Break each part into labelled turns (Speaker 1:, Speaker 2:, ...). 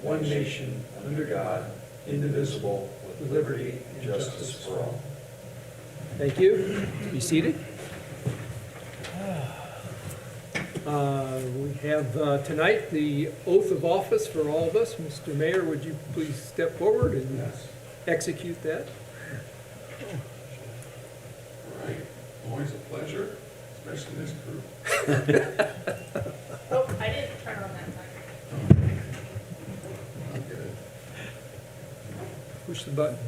Speaker 1: one nation, under God, indivisible, with liberty and justice for all.
Speaker 2: Thank you. Be seated. We have tonight the oath of office for all of us. Mr. Mayor, would you please step forward and execute that?
Speaker 1: All right, always a pleasure, especially this group.
Speaker 3: Oh, I didn't turn on that mic.
Speaker 1: I'll get it.
Speaker 2: Push the button.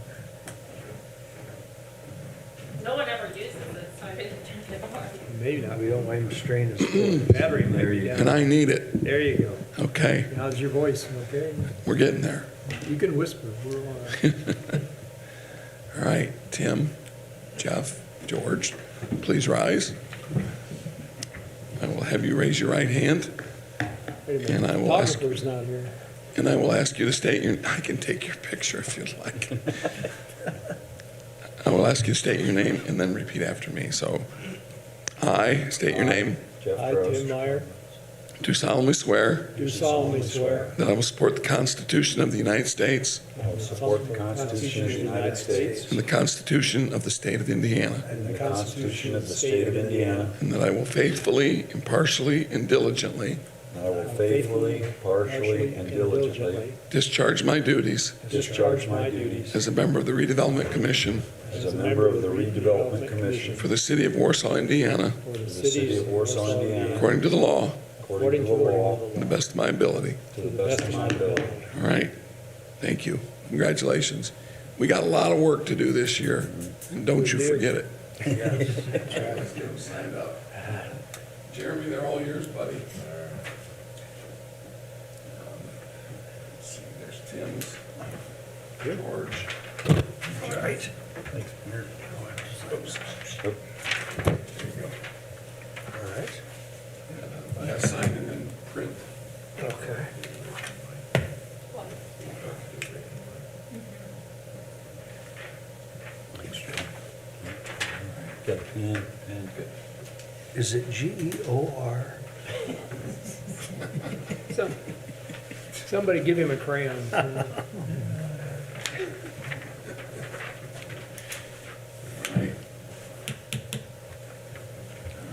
Speaker 3: No one ever uses it, so I didn't turn it on.
Speaker 2: Maybe not.
Speaker 4: We don't want him straining his
Speaker 2: Battery might
Speaker 4: There
Speaker 2: be
Speaker 4: you
Speaker 2: down.
Speaker 1: And I need it.
Speaker 2: There you go.
Speaker 1: Okay,
Speaker 2: How's your voice? Okay.
Speaker 1: we're getting there.
Speaker 2: You can whisper. We're all right.
Speaker 1: All right, Tim, Jeff, George, please rise. I will have you raise your right hand,
Speaker 2: Wait a minute.
Speaker 1: And I will ask-
Speaker 2: Photographer's not here.
Speaker 1: and I will ask you to state your, I can take your picture if you'd like. I will ask you to state your name and then repeat after me. So, I state your name,
Speaker 4: Jeff
Speaker 2: I,
Speaker 4: Gross.
Speaker 2: Tim Meyer,
Speaker 1: do solemnly swear
Speaker 2: do solemnly swear
Speaker 1: that I will support the Constitution of the United States
Speaker 4: I will support the Constitution of the United States
Speaker 1: and the Constitution of the State of Indiana,
Speaker 4: and the Constitution of the State of Indiana.
Speaker 1: and that I will faithfully, impartially, and diligently
Speaker 4: And I will faithfully, partially, and diligently
Speaker 1: discharge my duties
Speaker 4: discharge my duties
Speaker 1: as a member of the Redevelopment Commission
Speaker 4: as a member of the Redevelopment Commission
Speaker 1: for the City of Warsaw, Indiana,
Speaker 2: for
Speaker 4: for the City of Warsaw, Indiana,
Speaker 1: according to the law,
Speaker 4: according to the law,
Speaker 1: and the best of my ability.
Speaker 4: to the best of my ability.
Speaker 1: All right. Thank you. Congratulations. We got a lot of work to do this year, and don't you forget it. Let's get them signed up. Jeremy, they're all yours, buddy. Let's see, there's Tim's, George. All right. Oops. There you go.
Speaker 4: All right.
Speaker 1: Yeah, sign and then print.
Speaker 4: Okay. Got a pen, good. Is it G-E-O-R?
Speaker 2: Somebody give him a crayon.
Speaker 1: All right.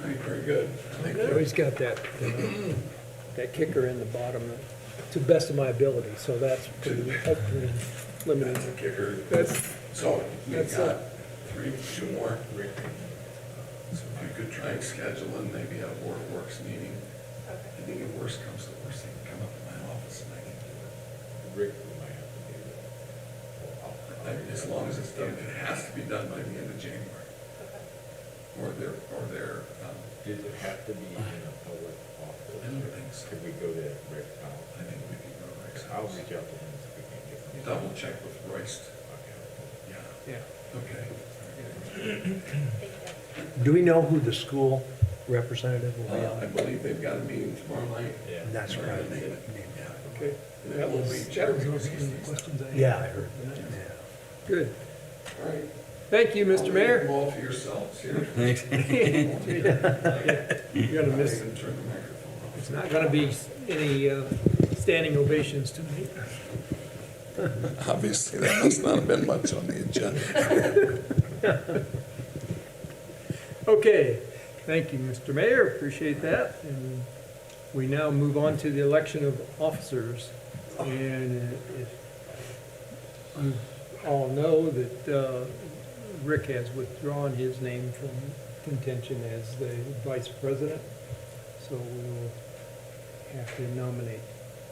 Speaker 1: All right, very good. Thank you.
Speaker 2: Always got that kicker in the bottom, to the best of my ability, so that's pretty hopefully limited.
Speaker 1: That's a kicker.
Speaker 2: That's,
Speaker 1: So we've
Speaker 2: That's
Speaker 1: got two more. So if you could try and schedule and maybe have a Board of Works meeting. I think if worst comes to worst, they can come up to my office and I can do
Speaker 5: Rick might have to do that.
Speaker 1: it. As long as it's done, it has to be done by the end of January. Or their,
Speaker 5: Does it have to be in a public office?
Speaker 1: I don't think so.
Speaker 5: Could we go to Rick's house?
Speaker 1: I think we can go Rick's
Speaker 5: I'll
Speaker 1: house.
Speaker 5: reach out to him if we can get some.
Speaker 1: Double check with Royce.
Speaker 5: Okay.
Speaker 1: Yeah,
Speaker 2: yeah.
Speaker 1: okay.
Speaker 4: Do we know who the school representative will be
Speaker 1: I
Speaker 4: on?
Speaker 1: believe they've got a meeting tomorrow night.
Speaker 5: Yeah.
Speaker 4: That's
Speaker 1: They're
Speaker 4: right.
Speaker 1: gonna name it.
Speaker 4: Yeah.
Speaker 2: Okay.
Speaker 1: And
Speaker 2: That
Speaker 1: it will
Speaker 2: was,
Speaker 1: be
Speaker 2: that was
Speaker 1: Jeremy
Speaker 2: those
Speaker 1: Rose's
Speaker 2: the questions I had.
Speaker 4: Yeah, I heard.
Speaker 2: Good.
Speaker 1: All right.
Speaker 2: Thank you, Mr.
Speaker 1: I'll
Speaker 2: Mayor.
Speaker 1: leave them all to yourselves here.
Speaker 2: You're gonna miss,
Speaker 1: Turn the microphone off.
Speaker 2: it's not gonna be any standing ovations tonight.
Speaker 1: Obviously, that must not have been much on the agenda.
Speaker 2: Okay, thank you, Mr. Mayor, appreciate that. And we now move on to the election of officers. And if you all know that Rick has withdrawn his name from contention as the vice president, so we will have to nominate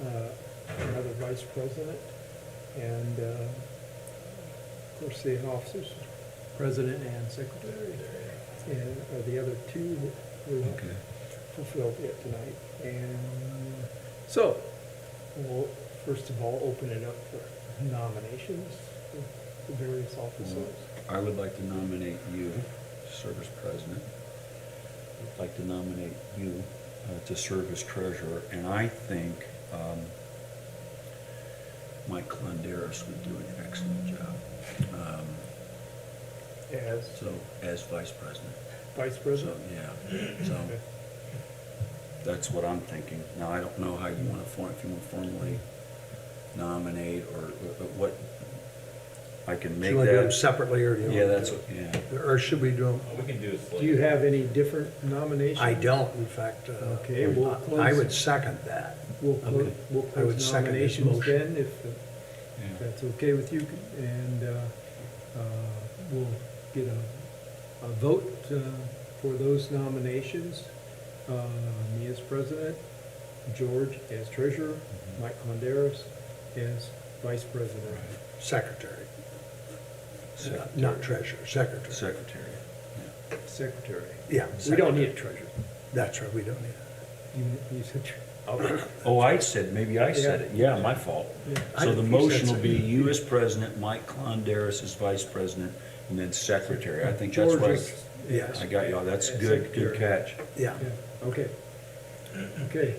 Speaker 2: another vice president. And of course, the officers, president and secretary, and are the other two that we fulfilled yet tonight. And so, we'll first of all open it up for nominations for the various officers.
Speaker 6: I would like to nominate you to serve as president. I'd like to nominate you to serve as treasurer, and I think Mike Clonderis would do an excellent job.
Speaker 2: As
Speaker 6: So, as vice president.
Speaker 2: vice
Speaker 6: So,
Speaker 2: president?
Speaker 6: yeah, so
Speaker 2: Okay.
Speaker 6: that's what I'm thinking. Now, I don't know how you want to form, if you want to formally nominate, or what, I can
Speaker 4: Do
Speaker 6: make
Speaker 4: you want to do them
Speaker 6: that.
Speaker 4: separately, or do you want
Speaker 6: Yeah,
Speaker 4: to
Speaker 6: that's,
Speaker 4: do
Speaker 6: yeah.
Speaker 4: Or should we do them?
Speaker 5: We can do a slate.
Speaker 2: Do you have any different nominations?
Speaker 4: I don't, in fact.
Speaker 2: Okay, we'll
Speaker 4: I
Speaker 2: close-
Speaker 4: would second that.
Speaker 2: We'll
Speaker 6: Okay.
Speaker 4: I would
Speaker 2: close
Speaker 4: second his
Speaker 2: nominations
Speaker 4: motion.
Speaker 2: then, if that's okay with you, and we'll get a vote for those nominations. Me as president, George as treasurer, Mike Honderas as vice president.
Speaker 4: Secretary.
Speaker 6: Secretary.
Speaker 4: Not treasurer, secretary.
Speaker 6: Secretary.
Speaker 2: Secretary.
Speaker 4: Yeah.
Speaker 2: We don't need
Speaker 4: secretary.
Speaker 2: a treasurer.
Speaker 4: That's right, we don't need
Speaker 2: You said,
Speaker 6: Oh, I said, maybe I said it, yeah, my fault.
Speaker 2: yeah.
Speaker 4: I
Speaker 6: So the
Speaker 4: think he said
Speaker 6: motion will be
Speaker 4: so.
Speaker 6: you as president, Mike Clondaris as vice president, and then secretary. I think that's
Speaker 2: George
Speaker 6: right.
Speaker 2: is-
Speaker 4: Yes.
Speaker 6: I got you, that's
Speaker 2: As
Speaker 6: good, good
Speaker 2: secretary.
Speaker 6: catch.
Speaker 4: it. Yeah.
Speaker 2: Yeah, okay. Okay.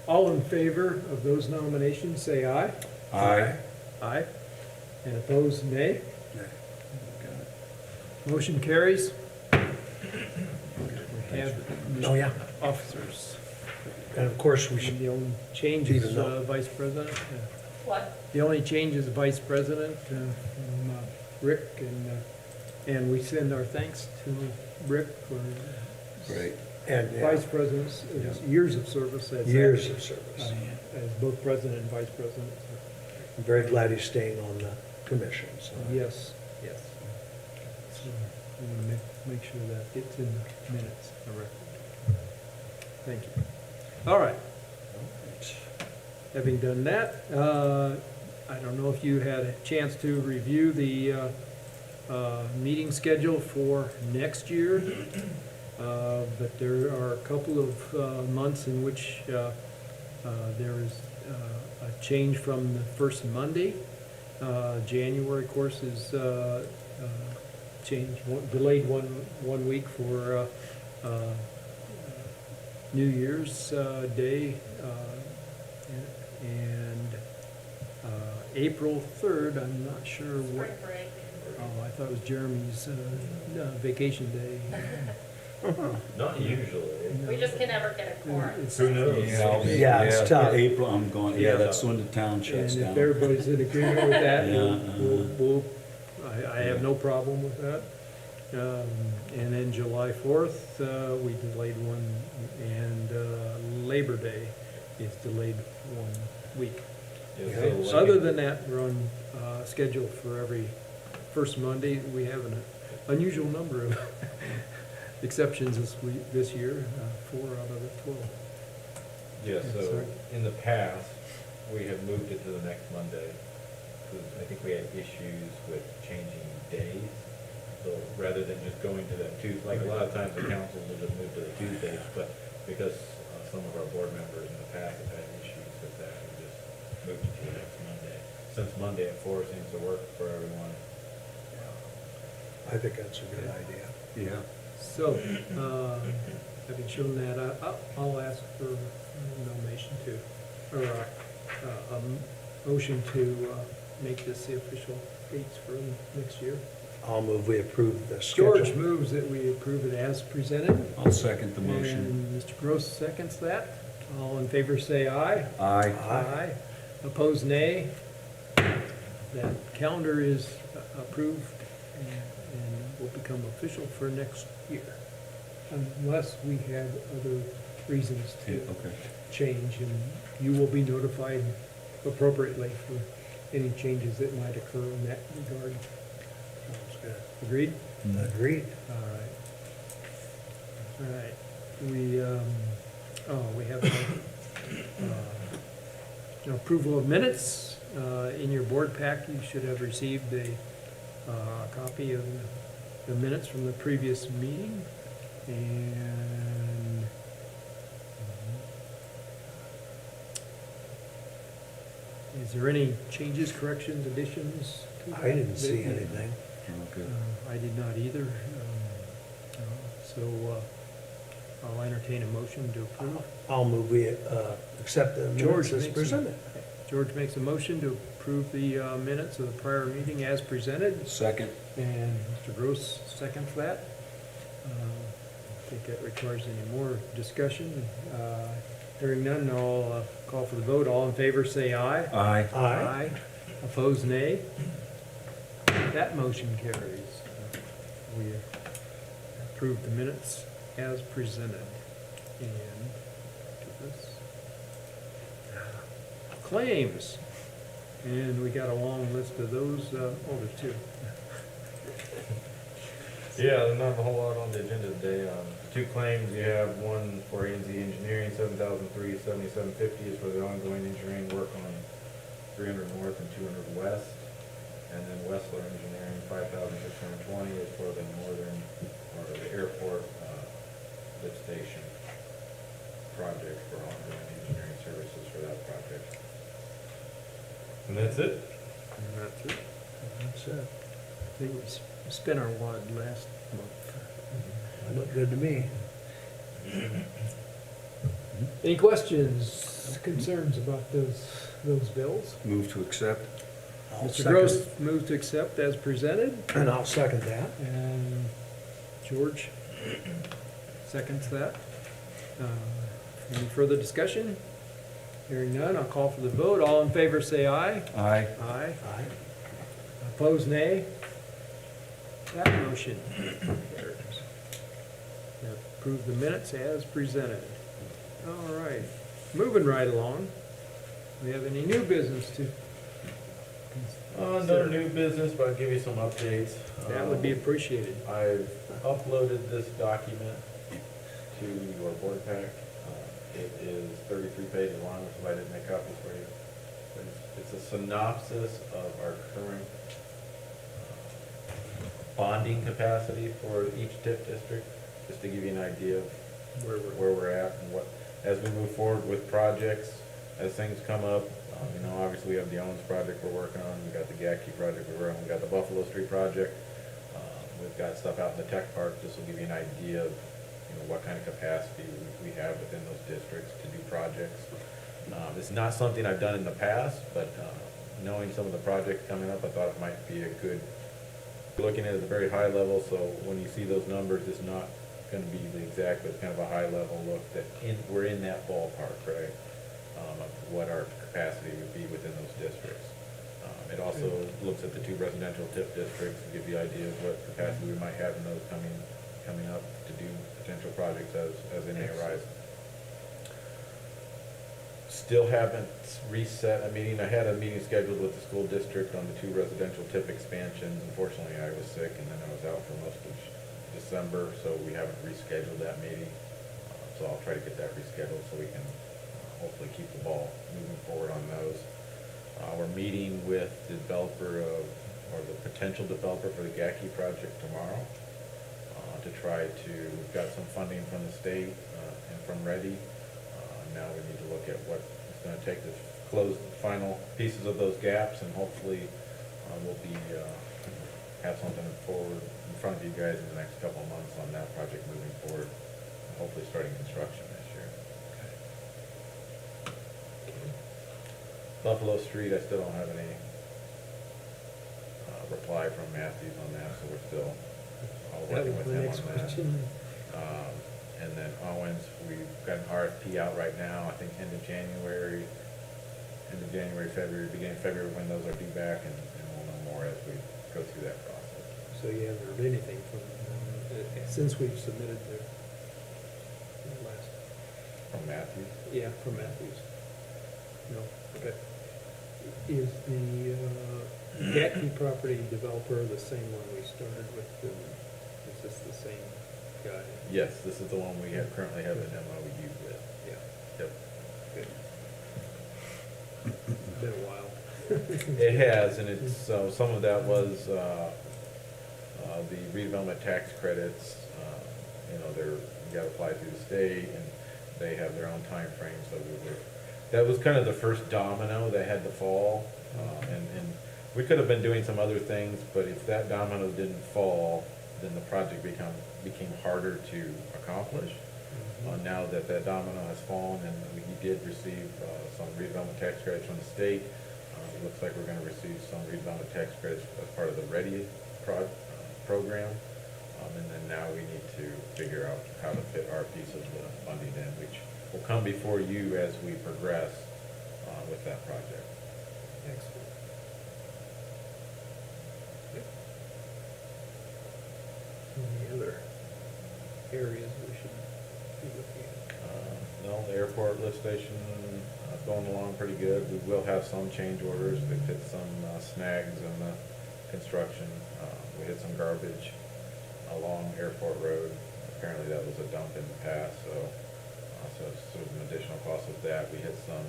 Speaker 2: All in favor of those nominations, say aye.
Speaker 6: Aye.
Speaker 2: Aye. And opposed, nay.
Speaker 4: Yeah.
Speaker 2: Motion carries. We have
Speaker 4: Oh, yeah.
Speaker 2: officers.
Speaker 4: And of course, we should,
Speaker 2: The only change is
Speaker 4: Even though-
Speaker 2: vice president.
Speaker 3: What?
Speaker 2: The only change is vice president from Rick, and we send our thanks to Rick for
Speaker 6: Great.
Speaker 4: and yeah,
Speaker 2: vice president's years of service as.
Speaker 4: years of service.
Speaker 2: As both president and vice president.
Speaker 4: I'm very glad he's staying on the commission, so.
Speaker 2: Yes, yes. So we want to make sure that gets in the minutes, the record. Thank you. All right. Having done that, I don't know if you had a chance to review the meeting schedule for next year, but there are a couple of months in which there is a change from the first Monday. January, of course, is changed, delayed one week for New Year's Day, and April 3rd, I'm not sure what,
Speaker 3: Spring break.
Speaker 2: oh, I thought it was Jeremy's vacation day.
Speaker 5: Not usually.
Speaker 3: We just can never get a quorum.
Speaker 2: It's-
Speaker 5: Who knows?
Speaker 6: Yeah, I'll be-
Speaker 4: Yeah, it's tough.
Speaker 6: April, I'm going, yeah, that's when the town
Speaker 2: And
Speaker 6: shuts
Speaker 2: if
Speaker 6: down.
Speaker 2: everybody's in agreement with that,
Speaker 6: Yeah,
Speaker 2: I have no problem with that. And then July 4th, we delayed one, and Labor Day is delayed 1 week.
Speaker 5: Yeah,
Speaker 2: Okay,
Speaker 5: so
Speaker 2: other than that, we're on schedule for every first Monday. We have an unusual number of exceptions this year, 4 out of the 12.
Speaker 5: Yeah, so
Speaker 2: Sorry.
Speaker 5: in the past, we have moved it to the next Monday, because I think we had issues with changing days. So rather than just going to that Tuesday, like a lot of times the councils will just move to the Tuesdays, but because some of our board members in the past have had issues with that, we just moved it to the next Monday. Since Monday at 4 seems to work for everyone.
Speaker 4: I think that's a good idea.
Speaker 6: Yeah.
Speaker 2: So, having shown that, I'll ask for a nomination to, or a motion to make this the official dates for next year.
Speaker 4: I'll move we approve the schedule.
Speaker 2: George moves that we approve it as presented.
Speaker 6: I'll second the motion.
Speaker 2: And Mr. Gross seconds that. All in favor say aye.
Speaker 6: Aye.
Speaker 2: Aye. Opposed, nay. That calendar is approved and will become official for next year, unless we have other reasons
Speaker 6: Yeah,
Speaker 2: to
Speaker 6: okay.
Speaker 2: change, and you will be notified appropriately for any changes that might occur in that regard.
Speaker 4: Sounds good.
Speaker 2: Agreed?
Speaker 4: Agreed.
Speaker 2: All right. All right. We have an approval of minutes. In your board pack, you should have received a copy of the minutes from the previous meeting. And is there any changes, corrections, additions? to
Speaker 4: I didn't
Speaker 2: that?
Speaker 4: see anything.
Speaker 6: Okay.
Speaker 2: I did not either. So I'll entertain a motion to approve.
Speaker 4: I'll move we accept the
Speaker 2: George
Speaker 4: minutes as
Speaker 2: makes a-
Speaker 4: presented.
Speaker 2: George makes a motion to approve the minutes of the prior meeting as presented,
Speaker 6: Second.
Speaker 2: and Mr. Gross seconds that. I think that requires any more discussion. Hearing none, I'll call for the vote. All in favor, say aye.
Speaker 6: Aye.
Speaker 4: Aye.
Speaker 2: Opposed, nay. That motion carries. We approve the minutes as presented. And get this. Claims. And we got a long list of those, there's two.
Speaker 5: Yeah, there's not a whole lot on the agenda today. Two claims, you have one for A&Z Engineering, $7,377.50 is for the ongoing engineering work on 300 North and 200 West. And then Westler Engineering, $5,620 is for the northern, or the airport, lift station project for ongoing engineering services for that project. And that's it.
Speaker 2: And that's it.
Speaker 4: That's it.
Speaker 2: I think we spent our wad last month.
Speaker 4: Looked good to me.
Speaker 2: Any questions, concerns about those bills?
Speaker 6: Move to accept.
Speaker 4: I'll
Speaker 2: Mr.
Speaker 4: second-
Speaker 2: Gross moved to accept as presented,
Speaker 4: And I'll second that.
Speaker 2: and George seconds that. Any further discussion? Hearing none, I'll call for the vote. All in favor, say aye.
Speaker 6: Aye.
Speaker 2: Aye.
Speaker 4: Aye.
Speaker 2: Opposed, nay. That motion carries. Approve the minutes as presented. All right, moving right along. We have any new business to?
Speaker 5: Another new business, but I'll give you some updates.
Speaker 2: That would be appreciated.
Speaker 5: I've uploaded this document to your board pack. It is 33 pages long, which is why I didn't make copies for you. But it's a synopsis of our current bonding capacity for each TIP district, just to give you an idea of where we're at and what, as we move forward with projects, as things come up. Obviously we have the Owens project we're working on, we got the Gacky project we're working on, we got the Buffalo Street project. We've got stuff out in the tech park. This will give you an idea of, what kind of capacity we have within those districts to do projects. It's not something I've done in the past, but knowing some of the projects coming up, I thought it might be a good, looking at it at a very high level, so when you see those numbers, it's not gonna be the exact, but it's kind of a high level look that we're in that ballpark, right? Of what our capacity would be within those districts. It also looks at the two residential TIP districts to give you an idea of what capacity we might have in those coming up to do potential projects as they may arise. Still haven't reset a meeting. I had a meeting scheduled with the school district on the two residential TIP expansions. Unfortunately, I was sick and then I was out for most of December, so we haven't rescheduled that meeting. So I'll try to get that rescheduled so we can hopefully keep the ball moving forward on those. We're meeting with the developer or the potential developer for the Gacky project tomorrow to try to, we've got some funding from the state and from Ready. Now we need to look at what it's going to take to close the final pieces of those gaps, and hopefully we'll have something forward in front of you guys in the next couple of months on that project moving forward, hopefully starting construction this year. Buffalo Street, I still don't have any reply from Matthews on that, so we're still
Speaker 2: That
Speaker 5: working
Speaker 2: was
Speaker 5: with
Speaker 2: the
Speaker 5: him
Speaker 2: next
Speaker 5: on that.
Speaker 2: question.
Speaker 5: And then Owens, we've got an RFP out right now, I think end of January, February, beginning of February, when those are due back, and we'll know more as we go through that process.
Speaker 2: So you haven't heard anything from, since we've submitted the last,
Speaker 5: From Matthews?
Speaker 2: yeah, from Matthews? No, okay. Is the Gacky property developer the same one we started with? Is this the same guy?
Speaker 5: Yes, this is the one we currently have an MOU with.
Speaker 2: Yeah.
Speaker 5: Yep.
Speaker 2: Good. Been a while.
Speaker 5: It has, and it's, some of that was the redevelopment tax credits. You gotta apply through the state, and they have their own time frame, so that was kind of the first domino that had to fall. And we could have been doing some other things, but if that domino didn't fall, then the project became harder to accomplish. Now that domino has fallen, and we did receive some redevelopment tax credits from the state, it looks like we're going to receive some redevelopment tax credits as part of the Ready program. And then now we need to figure out how to fit our piece of the funding in, which will come before you as we progress with that project.
Speaker 2: Excellent. Any other areas we should be looking at?
Speaker 5: No, the airport lift station going along pretty good. We will have some change orders. We've hit some snags in the construction. We hit some garbage along Airport Road. Apparently that was a dump in the past, so it's sort of an additional cost with that. We had some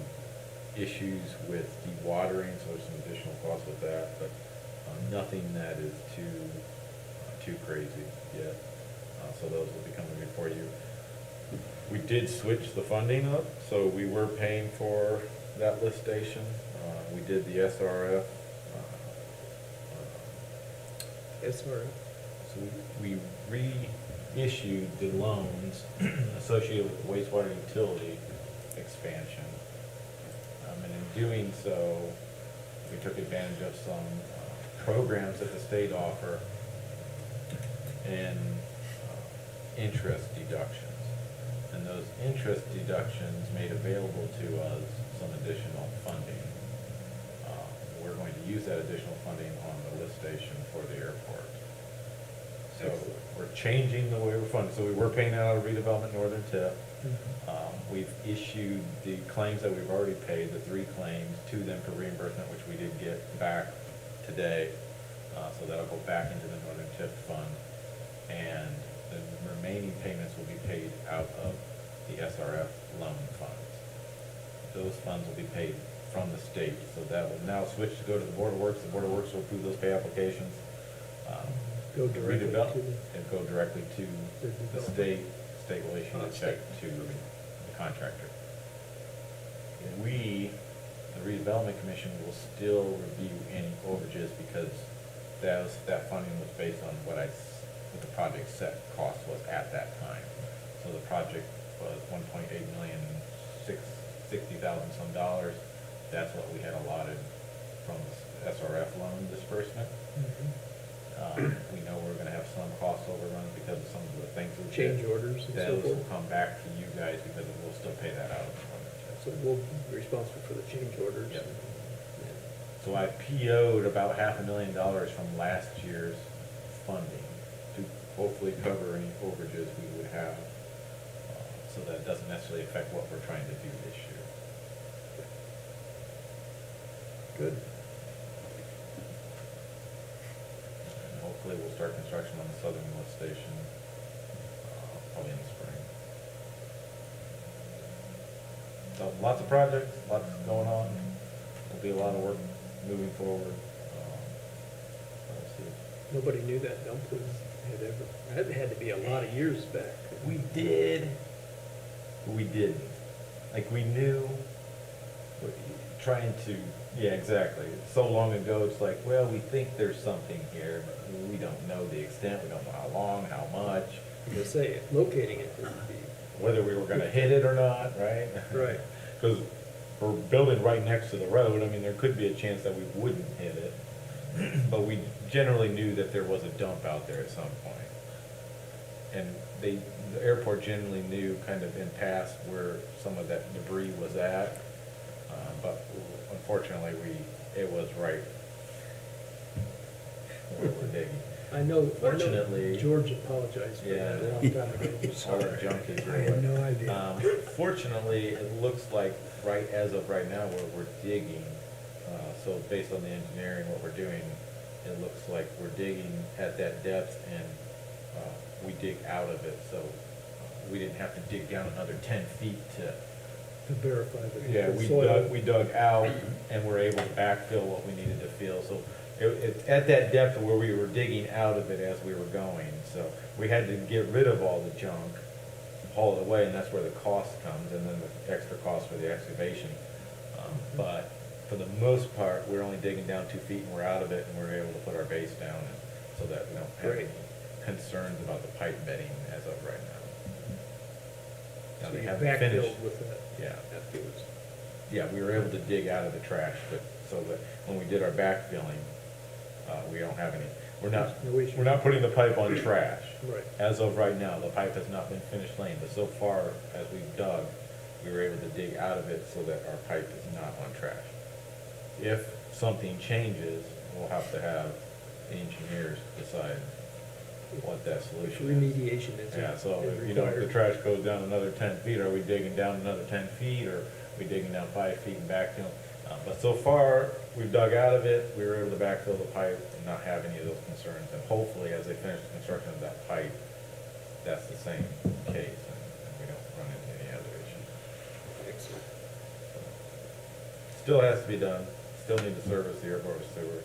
Speaker 5: issues with dewatering, so there's some additional costs with that, but nothing that is too crazy yet. So those will be coming before you. We did switch the funding up, so we were paying for that lift station. We did the SRF.
Speaker 2: SRF.
Speaker 5: So we reissued the loans associated with the wastewater utility expansion. And in doing so, we took advantage of some programs that the state offer and interest deductions. And those interest deductions made available to us some additional funding. We're going to use that additional funding on the lift station for the airport. So
Speaker 2: Excellent.
Speaker 5: we're changing the way we're funding. So we were paying out of redevelopment northern tip. We've issued the claims that we've already paid, the 3 claims, to them for reimbursement, which we did get back today. So that'll go back into the northern tip fund. And the remaining payments will be paid out of the SRF loan funds. Those funds will be paid from the state. So that will now switch to go to the Board of Works. The Board of Works will approve those pay applications.
Speaker 2: Go directly
Speaker 5: Redevelop,
Speaker 2: to the.
Speaker 5: and go directly to
Speaker 2: The
Speaker 5: the
Speaker 2: developer.
Speaker 5: state. State will issue a check to the contractor. We, the Redevelopment Commission, will still review any overages because that funding was based on what the project set cost was at that time. So the project was $1.8 million, $60,000 some dollars. That's what we had allotted from the SRF loan disbursement. We know we're gonna have some cost overruns because of some of the things we
Speaker 2: Change
Speaker 5: did.
Speaker 2: orders and so
Speaker 5: Those will
Speaker 2: forth.
Speaker 5: come back to you guys because we'll still pay that out of the budget.
Speaker 2: So we'll be responsible for the change orders.
Speaker 5: Yep. So I PO'd about $500,000 from last year's funding to hopefully cover any overages we would have. So that doesn't necessarily affect what we're trying to do this year.
Speaker 2: Good.
Speaker 5: And hopefully we'll start construction on the southern lift station, probably in the spring. So lots of projects, lots going on. Will be a lot of work moving forward. We'll see.
Speaker 2: Nobody knew that dump that had to be a lot of years back.
Speaker 5: We did, but we didn't. Like, we knew, but trying to, yeah, exactly. It's so long ago, it's like, well, we think there's something here, but we don't know the extent, we don't know how long, how much,
Speaker 2: They say locating it would be.
Speaker 5: whether we were gonna hit it or not, right?
Speaker 2: Right.
Speaker 5: Because we're building right next to the road, I mean, there could be a chance that we wouldn't hit it. But we generally knew that there was a dump out there at some point. And the airport generally knew kind of in past where some of that debris was at. But unfortunately, it was right where we're digging.
Speaker 2: I know
Speaker 5: Fortunately-
Speaker 2: George apologized for that a long time ago.
Speaker 5: All that junk is
Speaker 4: I had no idea.
Speaker 5: Fortunately, it looks like as of right now, where we're digging, so based on the engineering, what we're doing, it looks like we're digging at that depth and we dig out of it, so we didn't have to dig down another 10 feet to.
Speaker 2: To verify that.
Speaker 5: Yeah,
Speaker 2: the soil.
Speaker 5: we dug out and were able to backfill what we needed to fill, so it's at that depth where we were digging out of it as we were going, so we had to get rid of all the junk, haul it away, and that's where the cost comes, and then the extra cost for the excavation. But for the most part, we're only digging down 2 feet and we're out of it, and we're able to put our base down, and so that we don't have
Speaker 2: Great.
Speaker 5: any concerns about the pipe bedding as of right now. Now,
Speaker 2: So
Speaker 5: they
Speaker 2: you
Speaker 5: haven't finished.
Speaker 2: backfilled with that
Speaker 5: Yeah.
Speaker 2: afterwards.
Speaker 5: Yeah, we were able to dig out of the trash, but, so that when we did our backfilling, we don't have any,
Speaker 2: No issue.
Speaker 5: we're not putting the pipe on trash.
Speaker 2: Right.
Speaker 5: As of right now, the pipe has not been finished laying, but so far as we've dug, we were able to dig out of it so that our pipe is not on trash. If something changes, we'll have to have engineers decide what that solution is.
Speaker 2: Remediation is.
Speaker 5: Yeah, so, you know, if the trash goes down another 10 feet, are we digging down another 10 feet, or are we digging down 5 feet and backfilling? But so far, we've dug out of it, we were able to backfill the pipe and not have any of those concerns. And hopefully, as they finish the construction of that pipe, that's the same case, and we don't run into any other issues. Still has to be done, still need to service the airport with sewer.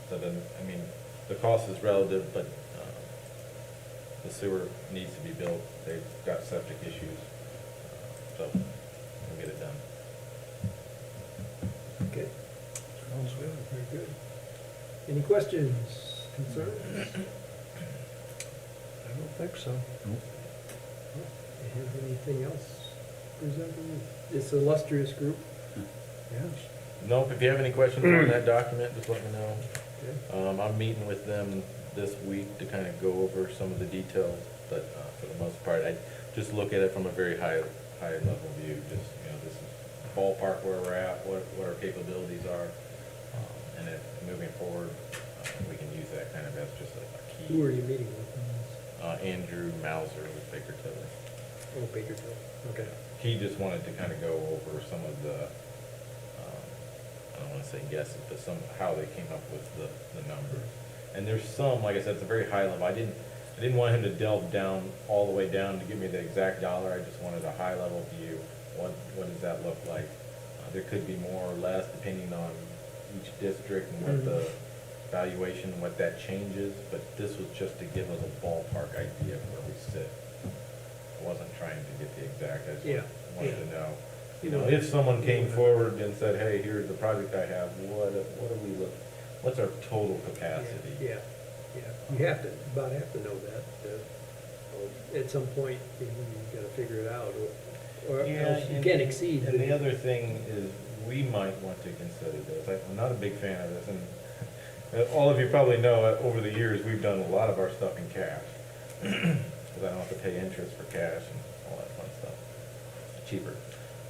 Speaker 5: So then, I mean, the cost is relative, but the sewer needs to be built, they've got septic issues, so we'll get it done.
Speaker 2: Okay,
Speaker 4: Sounds good.
Speaker 2: very good. Any questions, concerns?
Speaker 4: I don't think so.
Speaker 2: Do you have anything else presented? This illustrious group?
Speaker 4: Yes.
Speaker 5: Nope, if you have any questions on that document, just let me know.
Speaker 2: Okay.
Speaker 5: I'm meeting with them this week to kind of go over some of the details, but for the most part, I just look at it from a very high level view, just, you know, this is ballpark where we're at, what our capabilities are, and if moving forward, we can use that kind of as just a key.
Speaker 2: Who are you meeting with?
Speaker 5: Andrew Mauser with Baker Tilly.
Speaker 2: Oh, Bakerville, okay.
Speaker 5: He just wanted to kind of go over some of the, I don't want to say guesses, but how they came up with the numbers. And there's some, like I said, it's a very high level. I didn't want him to delve down, all the way down to give me the exact dollar. I just wanted a high level view. What does that look like? There could be more or less depending on each district and what the valuation, what that changes, but this was just to give us a ballpark idea of where we sit. I wasn't trying to get the exact, I just wanted to know. You know, if someone came forward and said, hey, here's the project I have, what do we look, what's our total capacity?
Speaker 2: Yeah, you have to, about have to know that. At some point, you gotta figure it out, or else you can't exceed.
Speaker 5: And the other thing is, we might want to consider this. I'm not a big fan of this, and all of you probably know, over the years, we've done a lot of our stuff in cash. Because I don't have to pay interest for cash and all that fun stuff. It's cheaper.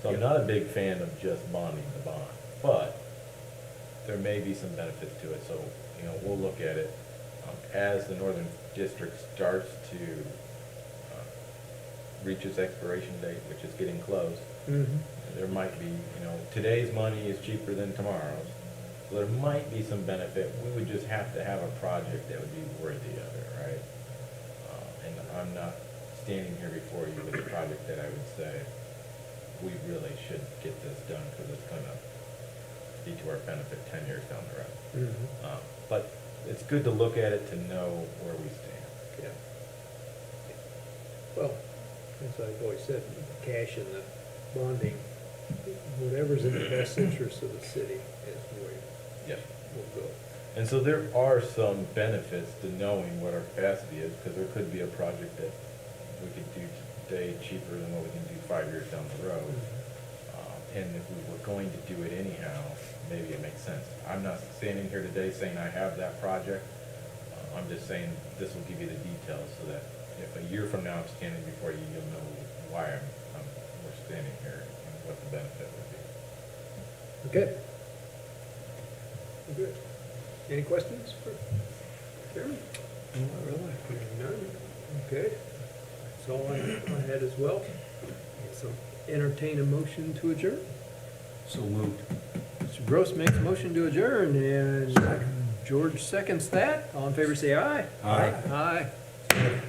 Speaker 5: So I'm not a big fan of just bonding the bond, but there may be some benefits to it, so, you know, we'll look at it. As the Northern District starts to reach its expiration date, which is getting close, there might be, you know, today's money is cheaper than tomorrow's, so there might be some benefit. We would just have to have a project that would be worthy of it, right? And I'm not standing here before you with a project that I would say, we really should get this done because it's gonna be to our benefit 10 years down the road. But it's good to look at it to know where we stand.
Speaker 2: Yeah. Well, as I've always said, the cash and the bonding, whatever's in the best interest of the city is where
Speaker 5: Yes.
Speaker 2: we'll go.
Speaker 5: And so there are some benefits to knowing what our capacity is, because there could be a project that we could do today cheaper than what we can do 5 years down the road. And if we were going to do it anyhow, maybe it makes sense. I'm not standing here today saying I have that project. I'm just saying this will give you the details so that if a year from now I'm standing before you, you'll know why we're standing here and what the benefit would be.
Speaker 2: Okay. Good. Any questions for Chairman?
Speaker 4: Not really.
Speaker 2: None? Okay. That's all I had as well. So entertain a motion to adjourn.
Speaker 6: So moved.
Speaker 2: Mr. Gross makes a motion to adjourn, and George seconds that. All in favor, say aye.
Speaker 6: Aye.
Speaker 2: Aye.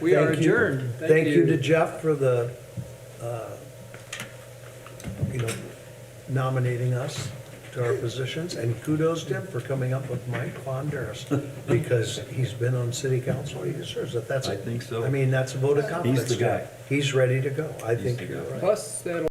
Speaker 2: We are
Speaker 4: Thank you.
Speaker 2: adjourned.
Speaker 4: Thank you to Jeff for the, nominating us to our positions, and kudos to him for coming up with Mike Fonderas, because he's been on city council, he deserves it. That's,
Speaker 6: I think so.
Speaker 4: I mean, that's a vote of confidence.
Speaker 6: He's the guy.
Speaker 4: He's ready to go. I
Speaker 6: He's
Speaker 4: think
Speaker 6: the
Speaker 4: you're
Speaker 6: guy.
Speaker 4: right.
Speaker 2: Plus, that'll